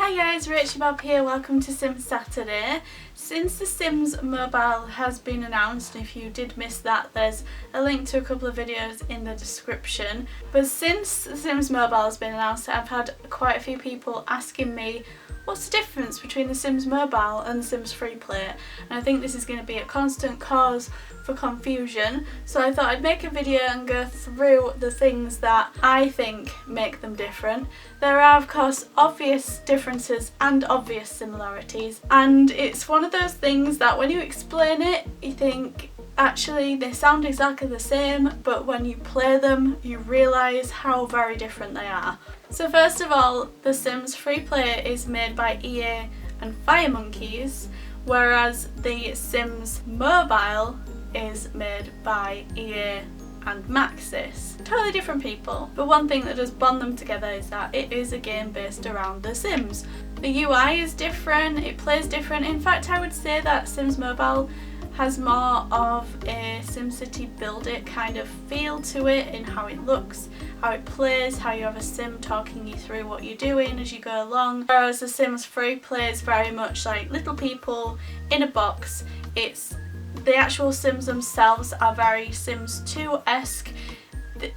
Hi guys, Rachel Bob here, welcome to Sims Saturday. Since The Sims Mobile has been announced, if you did miss that, there's a link to a couple of videos in the description. But since The Sims Mobile has been announced, I've had quite a few people asking me what's the difference between The Sims Mobile and The Sims Freeplay, and I think this is going to be a constant cause for confusion, so I thought I'd make a video and go through the things that I think make them different. There are of course obvious differences and obvious similarities, and it's one of those things that when you explain it you think actually they sound exactly the same, but when you play them you realise how very different they are. So first of all, The Sims Freeplay is made by EA and Firemonkeys, whereas The Sims Mobile is made by EA and Maxis. Totally different people, but one thing that does bond them together is that it is a game based around The Sims. The UI is different, it plays different. In fact, I would say that Sims Mobile has more of a SimCity Build It kind of feel to it in how it looks, how it plays, how you have a sim talking you through what you're doing as you go along. Whereas The Sims Freeplay is very much like little people in a box. The actual Sims themselves are very Sims 2-esque.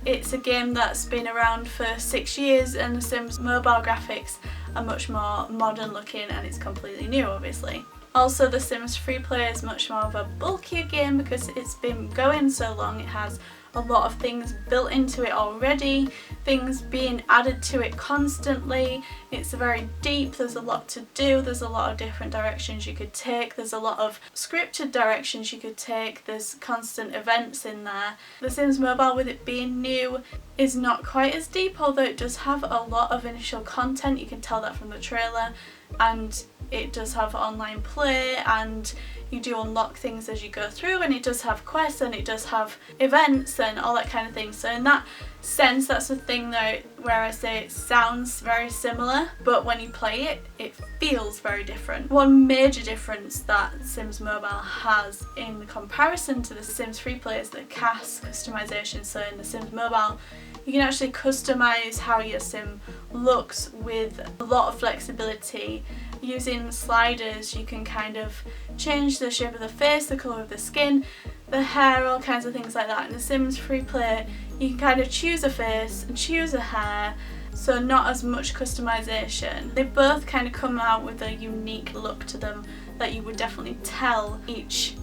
It's a game that's been around for 6 years, and The Sims Mobile graphics are much more modern looking and it's completely new obviously. Also, The Sims Freeplay is much more of a bulkier game because it's been going so long. It has a lot of things built into it already, things being added to it constantly. It's very deep, there's a lot to do, there's a lot of different directions you could take, there's a lot of scripted directions you could take, there's constant events in there. The Sims Mobile, with it being new, is not quite as deep, although it does have a lot of initial content. You can tell that from the trailer, and it does have online play and you do unlock things as you go through, and it does have quests and it does have events and all that kind of thing. So in that sense, that's the thing though where I say it sounds very similar, but when you play it, it feels very different. One major difference that Sims Mobile has in comparison to The Sims Freeplay is the cast customization. So in The Sims Mobile, you can actually customise how your sim looks with a lot of flexibility. Using sliders you can kind of change the shape of the face, the colour of the skin, the hair, all kinds of things like that. In The Sims Freeplay you can kind of choose a face and choose a hair, so not as much customisation. They both kind of come out with a unique look to them that you would definitely tell each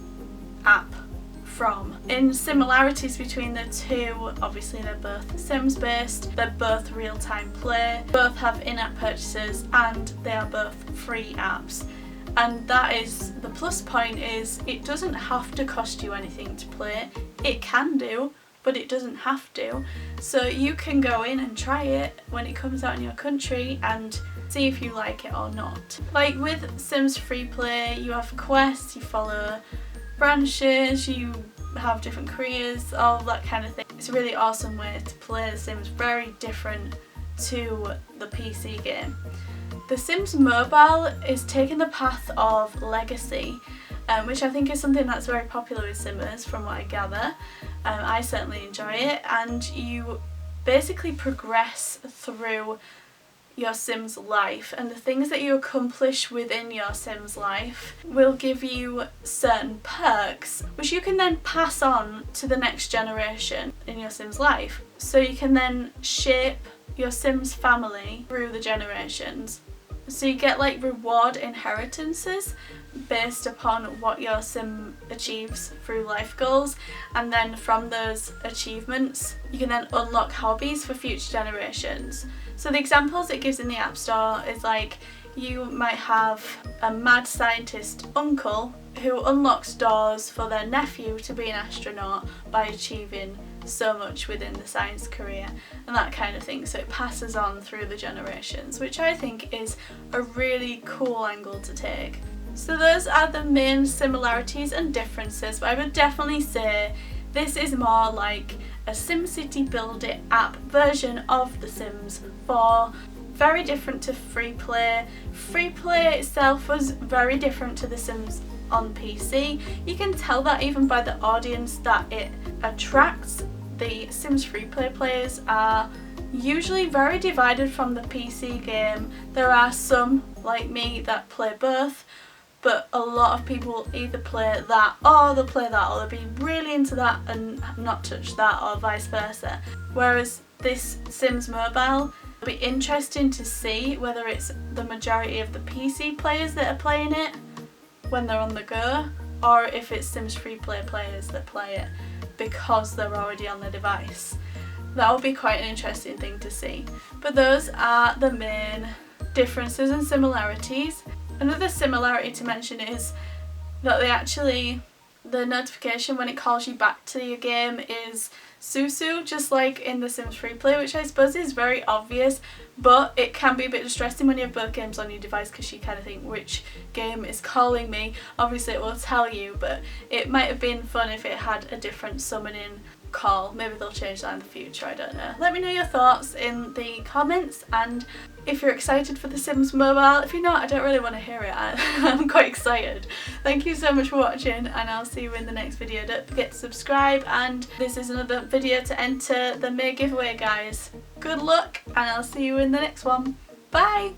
app from. In similarities between the two, obviously they're both Sims based, they're both real-time play, both have in-app purchases, and they are both free apps. And that is the plus point, is it doesn't have to cost you anything to play. It can do, but it doesn't have to. So you can go in and try it when it comes out in your country and see if you like it or not. Like with Sims Freeplay, you have quests, you follow branches, you have different careers, all that kind of thing. It's a really awesome way to play The Sims, very different to the PC game. The Sims Mobile is taking the path of Legacy, which I think is something that's very popular with Simmers from what I gather. I certainly enjoy it, and you basically progress through your Sim's life, and the things that you accomplish within your Sim's life will give you certain perks which you can then pass on to the next generation in your Sim's life. So you can then shape your Sim's family through the generations. So you get like reward inheritances based upon what your sim achieves through life goals, and then from those achievements you can then unlock hobbies for future generations. So the examples it gives in the App Store is like you might have a mad scientist uncle who unlocks doors for their nephew to be an astronaut by achieving so much within the science career and that kind of thing. So it passes on through the generations, which I think is a really cool angle to take. So those are the main similarities and differences, but I would definitely say this is more like a SimCity Build It app version of The Sims 4. Very different to Freeplay. Freeplay itself was very different to The Sims on PC. You can tell that even by the audience that it attracts. The Sims Freeplay players are usually very divided from the PC game. There are some, like me, that play both, but a lot of people either play that or they'll play that, or they'll be really into that and not touch that, or vice versa. Whereas this Sims Mobile, it'll be interesting to see whether it's the majority of the PC players that are playing it when they're on the go, or if it's Sims Freeplay players that play it because they're already on the device. That will be quite an interesting thing to see. But those are the main differences and similarities. Another similarity to mention is that the notification when it calls you back to your game is Susu, just like in The Sims Freeplay, which I suppose is very obvious, but it can be a bit distressing when you have both games on your device because you kind of think, which game is calling me? Obviously it will tell you, but it might have been fun if it had a different summoning call. Maybe they'll change that in the future, I don't know. Let me know your thoughts in the comments, and if you're excited for The Sims Mobile. If you're not, I don't really want to hear it. I'm quite excited. Thank you so much for watching, and I'll see you in the next video. Don't forget to subscribe, and this is another video to enter the May giveaway, guys. Good luck, and I'll see you in the next one. Bye!